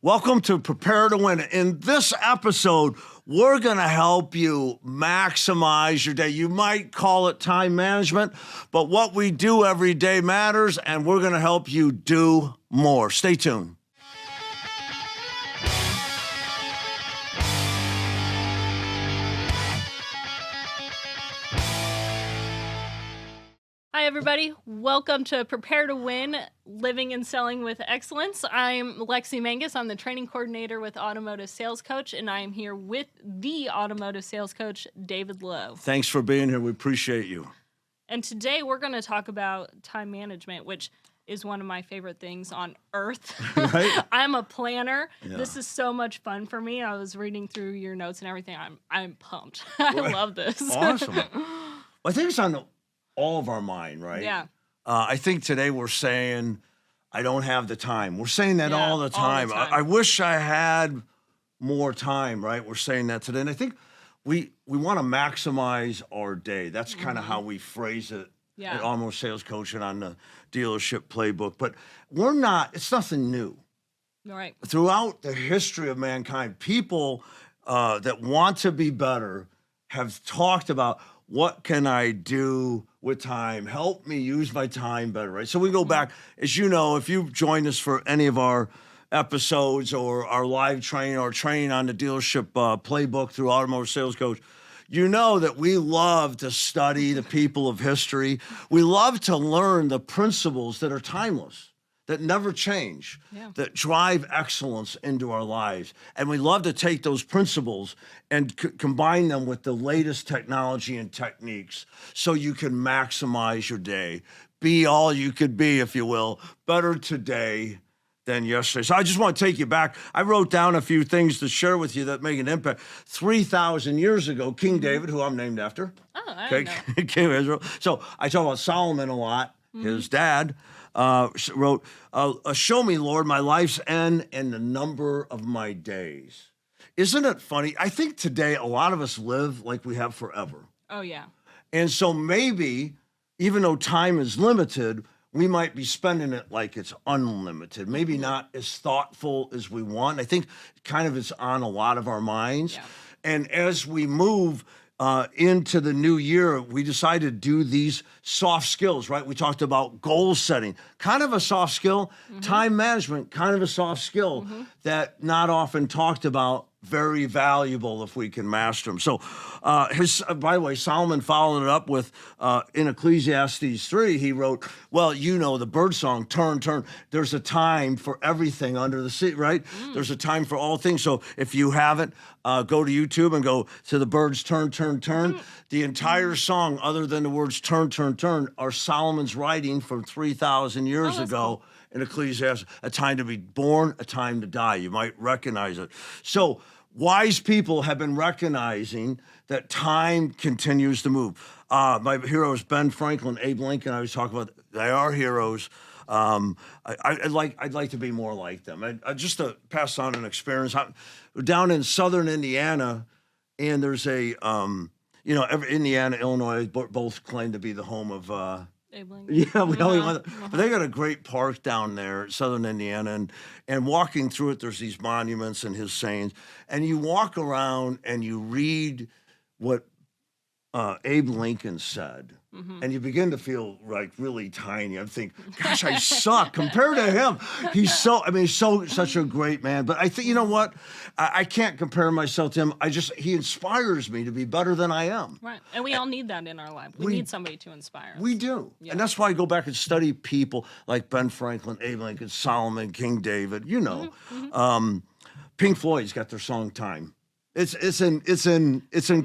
Welcome to Prepare to Win. In this episode, we're going to help you maximize your day. You might call it time management, but what we do every day matters, and we're going to help you do more. Stay tuned. Hi, everybody. Welcome to Prepare to Win, Living and Selling with Excellence. I'm Lexi Mangus. I'm the training coordinator with Automotive Sales Coach, and I am here with the Automotive Sales Coach, David Lowe. Thanks for being here. We appreciate you. And today we're going to talk about time management, which is one of my favorite things on earth. Right? I'm a planner. Yeah. This is so much fun for me. I was reading through your notes and everything. I'm pumped. I love this. Awesome. I think it's on all of our mind, right? Yeah. I think today we're saying, I don't have the time. We're saying that all the time. I wish I had more time, right? We're saying that today. And I think we want to maximize our day. That's kind of how we phrase it at Automotive Sales Coaching on the dealership playbook. But it's nothing new. Right. Throughout the history of mankind, people that want to be better have talked about, what can I do with time? Help me use my time better, right? So we go back, as you know, if you've joined us for any of our episodes or our live training or training on the dealership playbook through Automotive Sales Coach, you know that we love to study the people of history. We love to learn the principles that are timeless, that never change, that drive excellence into our lives. And we love to take those principles and combine them with the latest technology and techniques so you can maximize your day. Be all you could be, if you will, better today than yesterday. So I just want to take you back. I wrote down a few things to share with you that make an impact. 3,000 years ago, King David, who I'm named after. Oh, I didn't know. King of Israel. So I talk about Solomon a lot, his dad. Wrote, show me, Lord, my life's end and the number of my days. Isn't it funny? I think today a lot of us live like we have forever. Oh, yeah. And so maybe, even though time is limited, we might be spending it like it's unlimited, maybe not as thoughtful as we want. I think kind of it's on a lot of our minds. Yeah. And as we move into the new year, we decided to do these soft skills, right? We talked about goal setting, kind of a soft skill, time management, kind of a soft skill that not often talked about, very valuable if we can master them. So by the way, Solomon followed it up with, in Ecclesiastes 3, he wrote, well, you know, the bird song, turn, turn. There's a time for everything under the sea, right? There's a time for all things. So if you haven't, go to YouTube and go to the birds, turn, turn, turn. The entire song, other than the words turn, turn, turn, are Solomon's writing from 3,000 years ago. Cool. In Ecclesiastes, a time to be born, a time to die. You might recognize it. So wise people have been recognizing that time continues to move. My heroes, Ben Franklin, Abe Lincoln, I was talking about, they are heroes. I'd like to be more like them. Just to pass on an experience, we're down in southern Indiana, and there's a, Indiana, Illinois, both claim to be the home of yeah, we only want, but they got a great park down there, southern Indiana, and walking through it, there's these monuments and his sayings, and you walk around and you read what Abe Lincoln said, and you begin to feel like really tiny. I'm thinking, gosh, I suck compared to him. He's such a great man. But I think, you know what? I can't compare myself to him. He inspires me to be better than I am. Right. And we all need that in our life. We need somebody to inspire us. We do. Yeah. And that's why I go back and study people like Ben Franklin, Abe Lincoln, Solomon, King David, you know. Pink Floyd's got their song Time. It's in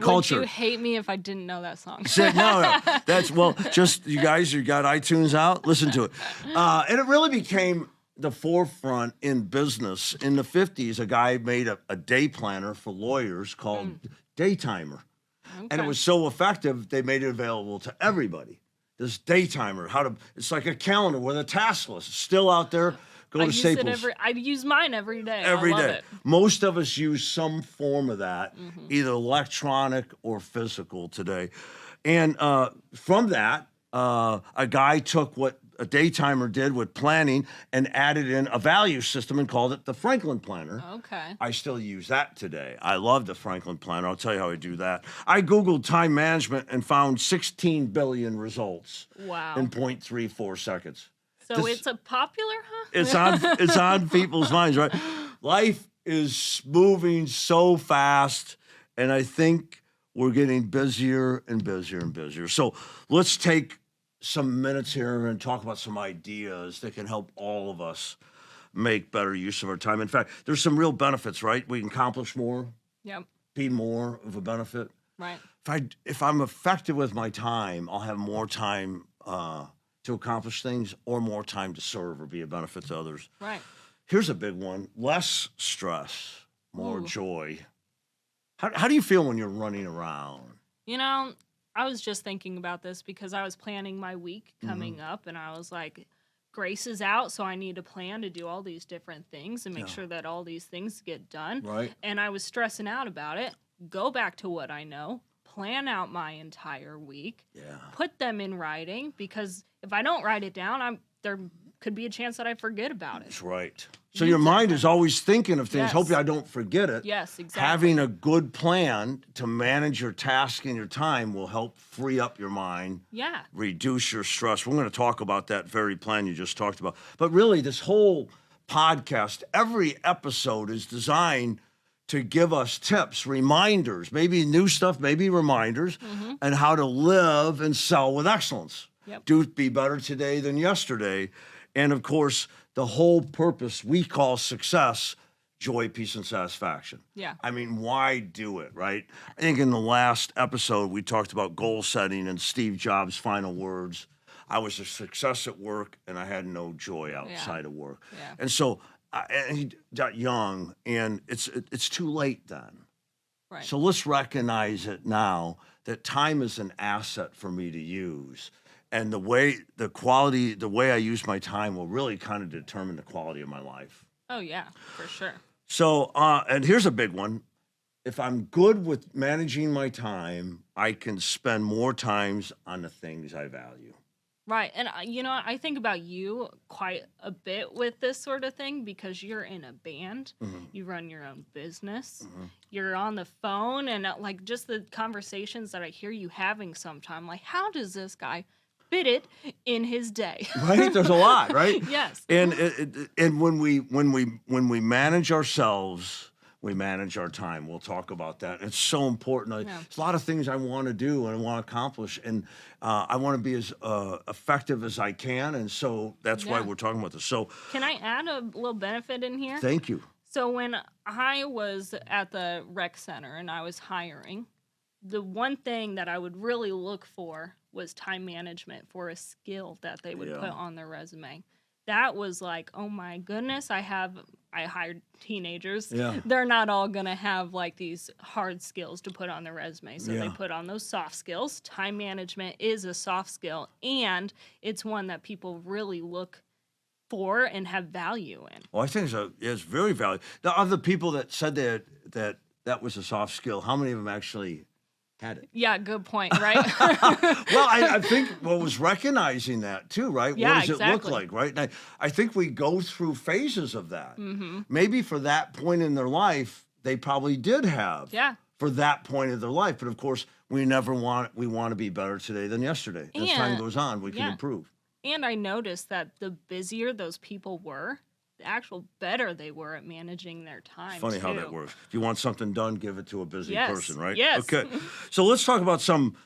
culture. Would you hate me if I didn't know that song? No. That's, just you guys, you got iTunes out, listen to it. And it really became the forefront in business. In the 50s, a guy made a day planner for lawyers called Daytimer. Okay. And it was so effective, they made it available to everybody. This Daytimer, it's like a calendar with a task list. It's still out there. Go to Staples. I use mine every day. Every I love day. It. Most of us use some form of that, either electronic or physical today. And from that, a guy took what a daytimer did with planning and added in a value system and called it the Franklin Planner. Okay. I still use that today. I love the Franklin Planner. I'll tell you how I do that. I Googled time management and found 16 billion results Wow. in 0.34 seconds. So it's a popular, huh? It's on people's minds, right? Life is moving so fast, and I think we're getting busier and busier and busier. So let's take some minutes here and talk about some ideas that can help all of us make better use of our time. In fact, there's some real benefits, right? We can accomplish more, Yep. be more of a benefit. Right. If I'm effective with my time, I'll have more time to accomplish things, or more time to serve or be a benefit to others. Right. Here's a big one: less stress, more Ooh. joy. How do you feel when you're running around? You know, I was just thinking about this because I was planning my week coming up, and I was like, Grace is out, so I need to plan to do all these different things and make sure that all these things get done. Right. And I was stressing out about it. Go back to what I know, plan out my entire week, put them in writing, because if I don't write it down, there could be a chance that I forget about it. That's right. So your mind is always thinking of things. Yes. Hopefully I don't forget it. Yes, exactly. Having a good plan to manage your task and your time will help free up your mind. Yeah. Reduce your stress. We're going to talk about that very plan you just talked about. But really, this whole podcast, every episode is designed to give us tips, reminders, maybe new stuff, maybe reminders, and how to live and sell with excellence. Yep. Be better today than yesterday. And of course, the whole purpose we call success: joy, peace, and satisfaction. Yeah. I mean, why do it, right? I think in the last episode, we talked about goal setting and Steve Jobs' final words. I was a success at work, and I had no joy outside of work. Yeah. And so and he got young, and it's too late then. Right. So let's recognize it now that time is an asset for me to use. And the way I use my time will really kind of determine the quality of my life. Oh, yeah, for sure. So, and here's a big one. If I'm good with managing my time, I can spend more times on the things I value. Right. And, I think about you quite a bit with this sort of thing because you're in a band, you run your own business, you're on the phone, and just the conversations that I hear you having sometime, like, how does this guy fit it in his day? Right? There's a lot, right? Yes. And when we manage ourselves, we manage our time. We'll talk about that. It's so important. There's a lot of things I want to do and I want to accomplish, and I want to be as effective as I can. And so that's why we're talking about this. So, can I add a little benefit in here? Thank you. So when I was at the rec center and I was hiring, the one thing that I would really look for was time management for a skill that they would put on their resume. That was like, oh my goodness, I hired teenagers. Yeah. They're not all going to have these hard skills to put on their resume. So they put on those soft skills. Time management is a soft skill, and it's one that people really look for and have value in. Well, I think it's very valuable. The other people that said that was a soft skill, how many of them actually had it? Yeah, good point, right? Well, I think was recognizing that too, right? Yeah, what does it look exactly. like, right? And I think we go through phases of that. Maybe for that point in their life, they probably did have. Yeah. For that point of their life, but of course, we want to be better today than yesterday. As time goes on, we can improve. And I noticed that the busier those people were, the actual better they were at managing their time. Funny how that works. If you want something done, give it to a busy person, right? Yes. Okay. So let's talk about some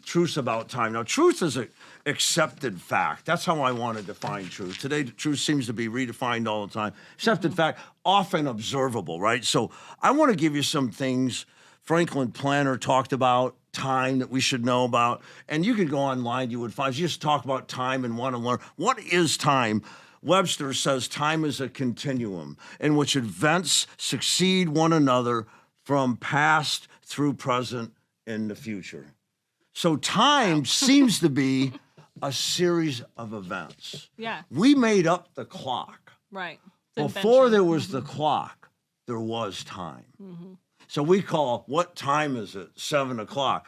truths about time. Now, truth is an accepted fact. That's how I want to define truth. Today, truth seems to be redefined all the time. Accepted fact, often observable, right? So I want to give you some things Franklin Planner talked about, time that we should know about. And you could go online, you would find, you just talk about time and want to learn. What is time? Webster says time is a continuum in which events succeed one another from past through present and the future. So time seems to be a series of events. Yeah. We made up the clock. Right. Before there was the clock, there was time. So we call, what time is it? 7 o'clock.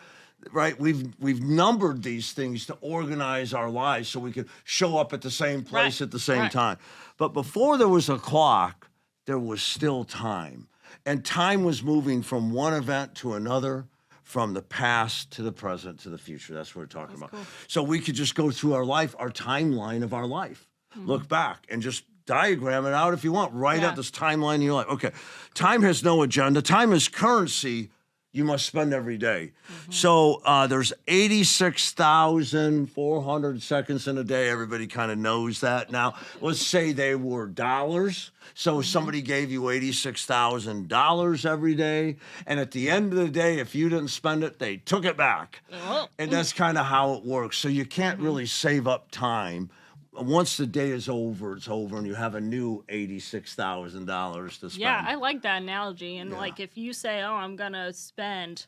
right? We've numbered these things to organize our lives so we could show up at the same place Right. at the same Right. time. But before there was a clock, there was still time. And time was moving from one event to another, from the past to the present to the future. That's what we're talking about. cool. So we could just go through our life, our timeline of our life, look back and just diagram it out if you want. Write Yeah. out this timeline in your life. Okay. Time has no agenda. Time is currency you must spend every day. So there's 86,400 seconds in a day. Everybody kind of knows that now. Let's say they were dollars. So somebody gave you $86,000 every day. And at the end of the day, if you didn't spend it, they took it back. Oh. And that's kind of how it works. So you can't really save up time. Once the day is over, it's over, and you have a new $86,000 to spend. Yeah, I like that analogy. And Yeah. like if you say, "Oh, I'm gonna spend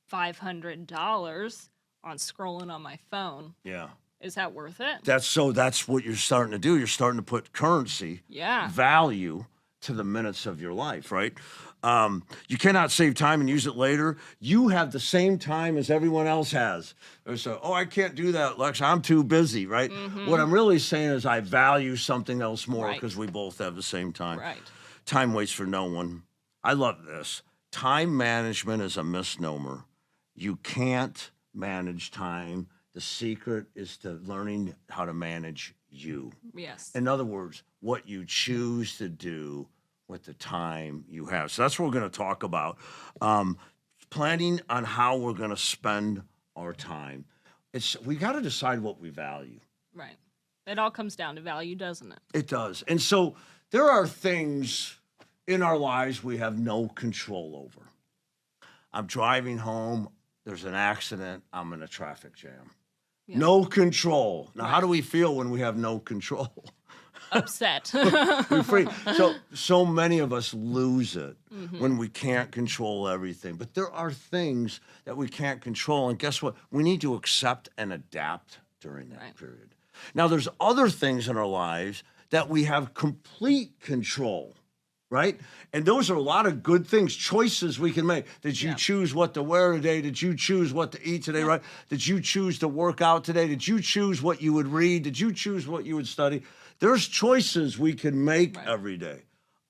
$500 on scrolling on my phone," Yeah. is that worth it? That's what you're starting to do. You're starting to put currency, Yeah. value to the minutes of your life, right? You cannot save time and use it later. You have the same time as everyone else has. So, I can't do that, Lex. I'm too busy, right? What I'm really saying is I value something else more Right. because we both have the same time. Right. Time waits for no one. I love this. Time management is a misnomer. You can't manage time. The secret is to learning how to manage you. Yes. In other words, what you choose to do with the time you have. So that's what we're going to talk about. Planning on how we're going to spend our time. We got to decide what we value. Right. It all comes down to value, doesn't it? It does. And so there are things in our lives we have no control over. I'm driving home. There's an accident. I'm in a traffic jam. Yeah. No control. Now, how Right. do we feel when we have no control? Upset. We're free. So many of us lose it when we can't control everything. But there are things that we can't control. And guess what? We need to accept and adapt during that Right. period. Now, there's other things in our lives that we have complete control, right? And those are a lot of good things, choices we can make. Did you Yeah. choose what to wear today? Did you choose what to eat today, right? Did you choose to work out today? Did you choose what you would read? Did you choose what you would study? There's choices we can make Right. every day.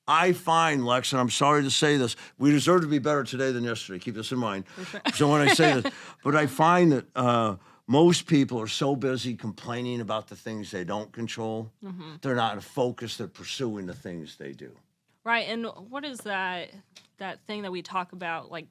I find, Lex, and I'm sorry to say this, we deserve to be better today than yesterday. Keep this in mind. So when I say this, but I find that most people are so busy complaining about the things they don't control. They're not focused at pursuing the things they do. Right. And what is that thing that we talk about, like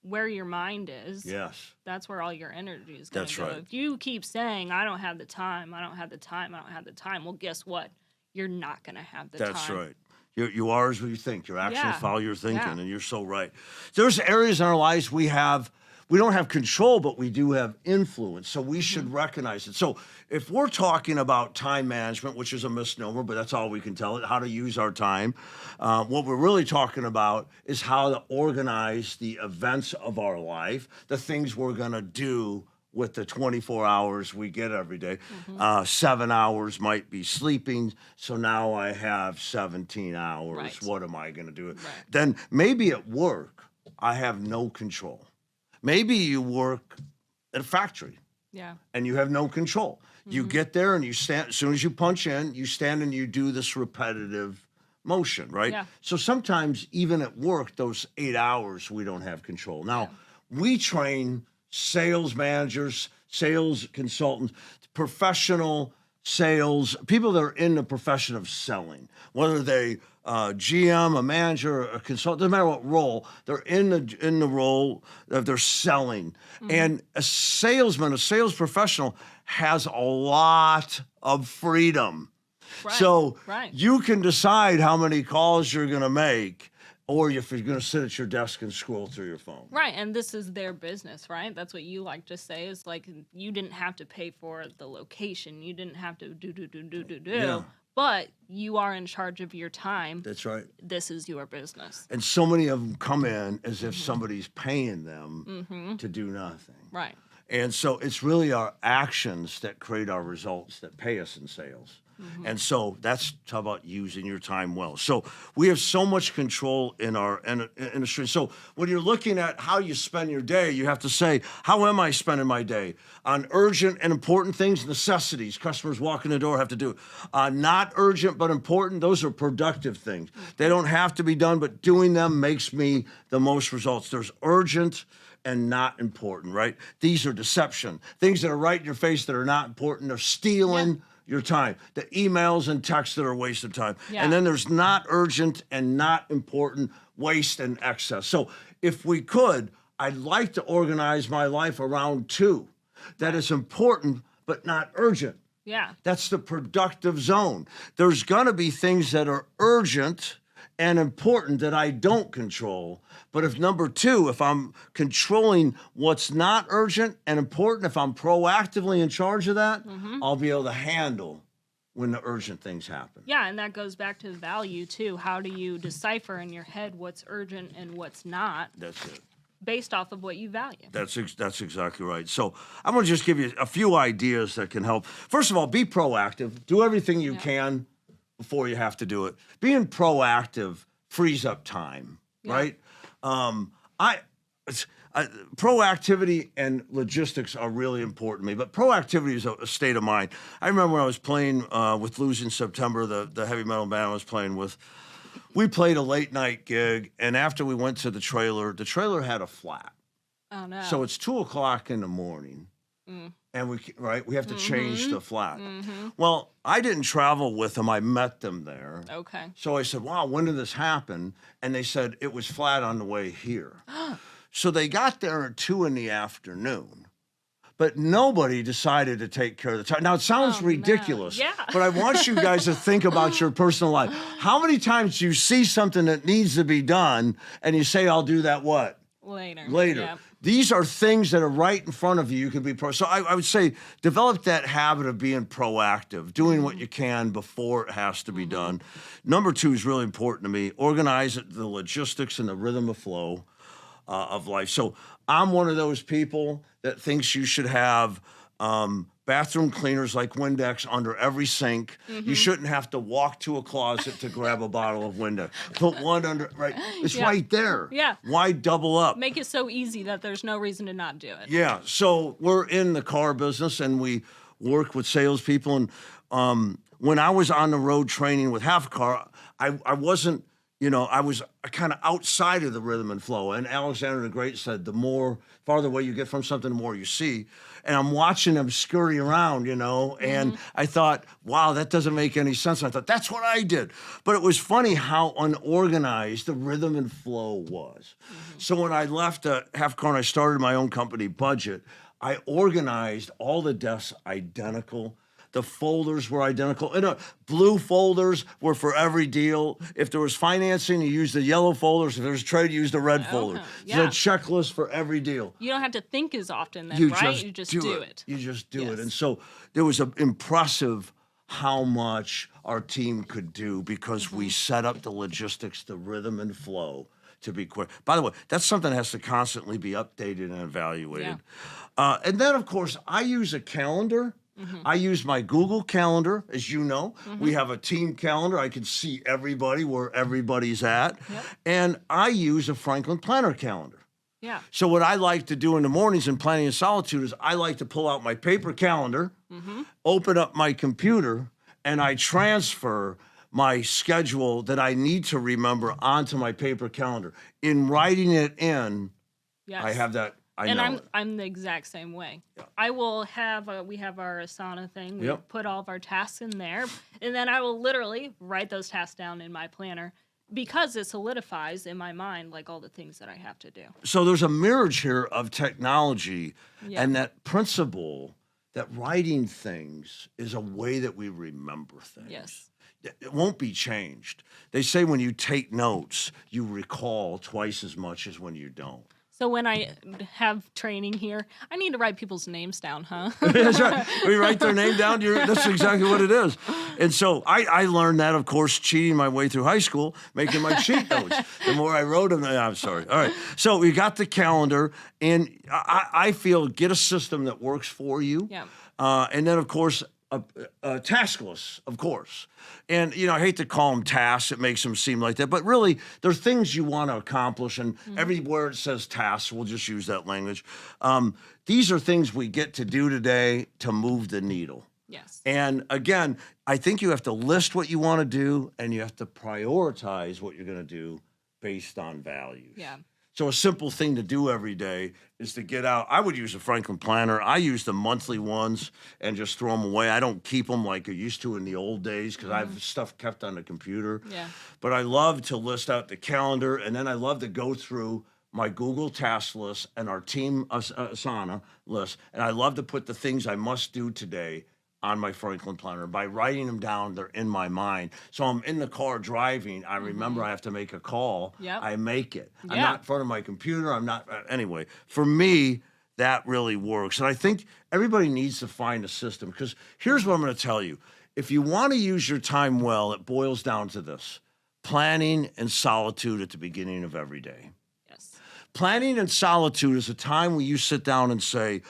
where your mind is? Yes. That's where all your energy is going That's to go. right. If you keep saying, "I don't have the time, I don't have the time, I don't have the time," well, guess what? You're not going to have the That's time. right. You are as what you think. Your actions Yeah. follow your thinking, Yeah. and you're so right. There's areas in our lives we don't have control, but we do have influence. So we should recognize it. So if we're talking about time management, which is a misnomer, but that's all we can tell it, how to use our time, what we're really talking about is how to organize the events of our life, the things we're going to do with the 24 hours we get every day. 7 hours might be sleeping, so now I have 17 hours. Right. What am I going to do? Right. Then maybe at work, I have no control. Maybe you work at a factory Yeah. and you have no control. You get there and you stand, as soon as you punch in, you stand and you do this repetitive motion, right? Yeah. So sometimes even at work, those 8 hours, we don't have control. Now, we train sales managers, sales consultants, professional sales, people that are in the profession of selling, whether they GM, a manager, a consultant, doesn't matter what role, they're in the role that they're selling. And a salesman, a sales professional has a lot of freedom. Right. So Right. you can decide how many calls you're going to make, or if you're going to sit at your desk and scroll through your phone. Right, and this is their business, right? That's what you like to say is like you didn't have to pay for the location, you didn't have to do, Yeah. but you are in charge of your time. That's right. This is your business. And so many of them come in as if somebody's paying them to do nothing. Right. And so it's really our actions that create our results that pay us in sales. And so that's how about using your time well. So we have so much control in our industry. So when you're looking at how you spend your day, you have to say, how am I spending my day? On urgent and important things, necessities, customers walking the door have to do. Not urgent but important, those are productive things. They don't have to be done, but doing them makes me the most results. There's urgent and not important, right? These are deception. Things that are right in your face that are not important. They're stealing your time. The emails and texts that are a waste of time. Yeah. And then there's not urgent and not important, waste and excess. So if we could, I'd like to organize my life around two. That is important, but not urgent. Yeah. That's the productive zone. There's going to be things that are urgent and important that I don't control. But if number two, if I'm controlling what's not urgent and important, if I'm proactively in charge of that, I'll be able to handle when the urgent things happen. Yeah, and that goes back to the value too. How do you decipher in your head what's urgent and what's not? That's it. Based off of what you value. That's exactly right. So I'm going to just give you a few ideas that can help. First of all, be proactive. Do everything you can before you have to do it. Being proactive frees up time, right? Proactivity and logistics are really important to me, but proactivity is a state of mind. I remember when I was playing with Losing September, the heavy metal band I was playing with. We played a late night gig, and after we went to the trailer had a flat. Oh no! So it's 2:00 in the morning, and we have to change the flat. Well, I didn't travel with them; I met them there. Okay. So I said, "Wow, when did this happen?" And they said it was flat on the way here. So they got there at 2 p.m. But nobody decided to take care of the time. Now, it sounds ridiculous, but I want you guys to think about your personal life. How many times do you see something that needs to be done and you say, I'll do that what? Later. Yep. These are things that are right in front of you. You can be So I would say develop that habit of being proactive, doing what you can before it has to be done. Number two is really important to me. Organize the logistics and the rhythm of flow of life. So I'm one of those people that thinks you should have bathroom cleaners like Windex under every sink. You shouldn't have to walk to a closet to grab a bottle of Windex. Put one under, right? It's right there. Yeah. Why double up? Make it so easy that there's no reason to not do it. Yeah. So we're in the car business and we work with salespeople. And when I was on the road training with Half a Car, I wasn't, I was kind of outside of the rhythm and flow. And Alexander the Great said, the farther away you get from something, the more you see. And I'm watching them scurry around, and I thought, wow, that doesn't make any sense. And I thought, that's what I did. But it was funny how unorganized the rhythm and flow was. So when I left Half a Car and I started my own company, Budget, I organized all the desks identical. The folders were identical. And blue folders were for every deal. If there was financing, you used the yellow folders. If there was trade, you used the red folder. Yeah. So a checklist for every deal. You don't have to think as often then, right? You just do it. You just do it. And so there was impressive how much our team could do because we set up the logistics, the rhythm and flow to be quick. By the way, that's something that has to constantly be updated and evaluated. And then, of course, I use a calendar. I use my Google Calendar, as you know. We have a team calendar. I can see everybody where everybody's at. And I use a Franklin Planner calendar. Yeah. So what I like to do in the mornings in Planning in Solitude is I like to pull out my paper calendar, open up my computer, and I transfer my schedule that I need to remember onto my paper calendar. In writing it in, I have that. I'm the exact same way. I will have we have our Asana thing. We put all of our tasks in there, and then I will literally write those tasks down in my planner because it solidifies in my mind like all the things that I have to do. So there's a marriage here of technology and that principle that writing things is a way that we remember things. Yes. It won't be changed. They say when you take notes, you recall twice as much as when you don't. So when I have training here, I need to write people's names down, huh? That's right. We write their name down. That's exactly what it is. And so I learned that, of course, cheating my way through high school, making my cheat notes. The more I wrote them, I'm sorry. All right. So we got the calendar, and I feel get a system that works for you. Yeah. And then, of course, taskless, of course. And, I hate to call them tasks. It makes them seem like that. But really, they're things you want to accomplish. And everywhere it says tasks, we'll just use that language. These are things we get to do today to move the needle. Yes. And again, I think you have to list what you want to do and you have to prioritize what you're going to do based on values. Yeah. So a simple thing to do every day is to get out. I would use a Franklin planner. I use the monthly ones and just throw them away. I don't keep them like I used to in the old days because I have stuff kept on the computer. Yeah. But I love to list out the calendar, and then I love to go through my Google task list and our team Asana list, and I love to put the things I must do today on my Franklin planner. By writing them down, they're in my mind. So I'm in the car driving. I remember I have to make a call. Yep. I make it. I'm Yeah. not in front of my computer. I'm not. Anyway, for me, that really works. And I think everybody needs to find a system because here's what I'm going to tell you. If you want to use your time well, it boils down to this: planning and solitude at the beginning of every day. Yes. Planning and solitude is a time where you sit down and say,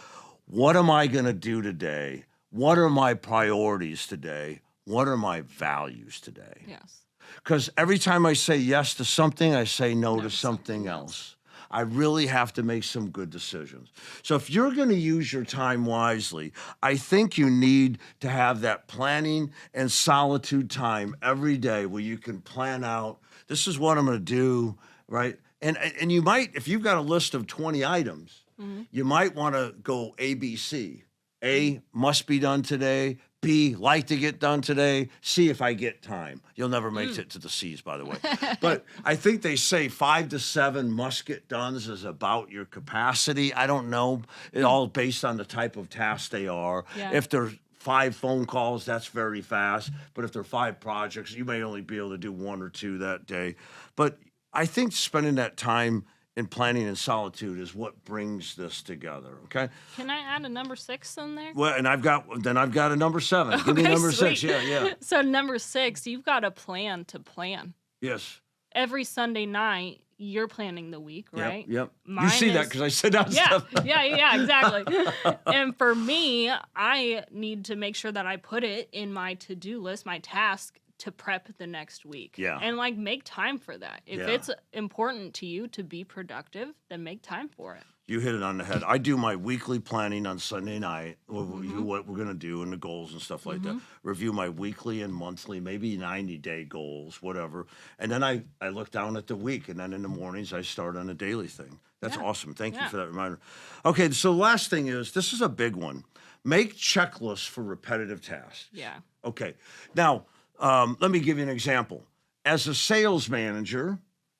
what am I going to do today? What are my priorities today? What are my values today? Yes. Because every time I say yes to something, I say no to something else. I really have to make some good decisions. So if you're going to use your time wisely, I think you need to have that planning and solitude time every day where you can plan out, this is what I'm going to do, right? And you might, if you've got a list of 20 items, you might want to go A, B, C. A, must be done today. B, like to get done today. C, if I get time. You'll never make it to the C's, by the way. But I think they say 5 to 7 must get done's is about your capacity. I don't know. It all based on the type of task they are. Yeah. If they're 5 phone calls, that's very fast. But if they're 5 projects, you may only be able to do 1 or 2 that day. But I think spending that time in planning and solitude is what brings this together, okay? Can I add a number 6 in there? Well, and I've got a number 7. Give me Okay, number 6. sweet. Yeah. So number 6, you've got a plan to plan. Yes. Every Sunday night, you're planning the week, right? Yep. Mine You see that is- because I said that Yeah, stuff. yeah, exactly. And for me, I need to make sure that I put it in my to-do list, my task, to prep the next week. Yeah. And make time for that. If Yeah. it's important to you to be productive, then make time for it. You hit it on the head. I do my weekly planning on Sunday night, what we're going to do and the goals and stuff like that. Review my weekly and monthly, maybe 90-day goals, whatever. And then I look down at the week, and then in the mornings I start on a daily thing. That's Yeah. awesome. Thank you Yeah. for that reminder. Okay, so the last thing is, this is a big one. Make checklists for repetitive tasks. Yeah. Okay. Now, let me give you an example. As a sales manager,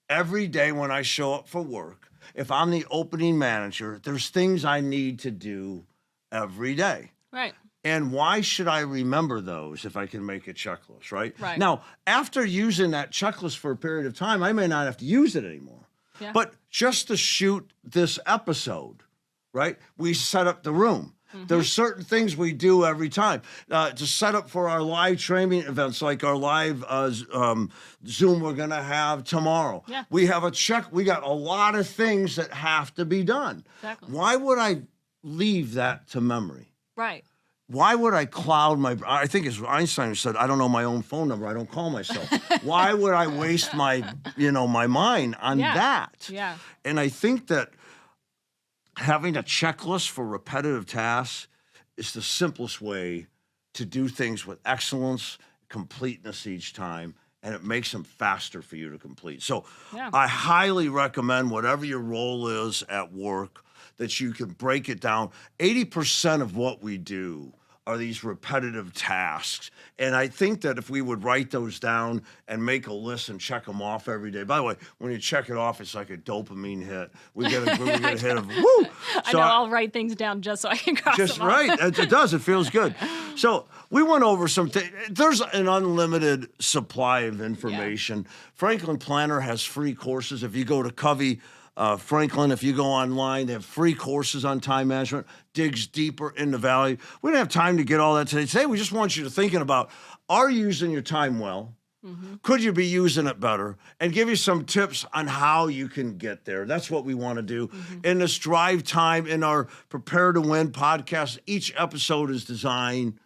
every day when I show up for work, if I'm the opening manager, there's things I need to do every day. Right. And why should I remember those if I can make a checklist, right? Right. Now, after using that checklist for a period of time, I may not have to use it anymore. Yeah. But just to shoot this episode, right, we set up the room. There's certain things we do every time to set up for our live training events, like our live Zoom we're going to have tomorrow. Yeah. We have we got a lot of things that have to be done. Exactly. Why would I leave that to memory? Right. Why would I cloud I think it's Einstein who said, I don't know my own phone number. I don't call myself. Why would I waste my mind on that? Yeah. And I think that having a checklist for repetitive tasks is the simplest way to do things with excellence, completeness each time, and it makes them faster for you to complete. So Yeah. I highly recommend whatever your role is at work, that you can break it down. 80% of what we do are these repetitive tasks. And I think that if we would write those down and make a list and check them off every day. By the way, when you check it off, it's like a dopamine hit. We get a hit of, woo! I know I'll write things down just so I can cross Just them off. right. It does. It feels good. So we went over some things. There's an unlimited supply of information. Franklin Planner has free courses. If you go to Covey Franklin, if you go online, they have free courses on time management, digs deeper into value. We don't have time to get all that today. Today, we just want you to thinking about, are you using your time well? Could you be using it better? And give you some tips on how you can get there. That's what we want to do. In this drive time, in our Prepare to Win podcast, each episode is designed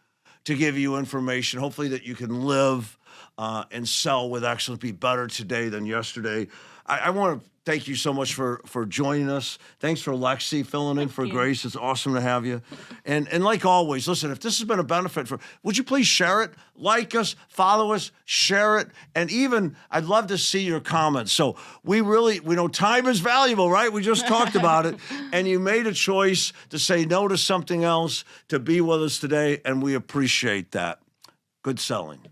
to give you information, hopefully that you can live and sell with excellence, be better today than yesterday. I want to thank you so much for joining us. Thanks for Lexi filling in for Grace. It's awesome to have you. And like always, listen, if this has been a benefit would you please share it, like us, follow us, share it, and even I'd love to see your comments. So we know time is valuable, right? We just talked about it, and you made a choice to say no to something else to be with us today, and we appreciate that. Good selling.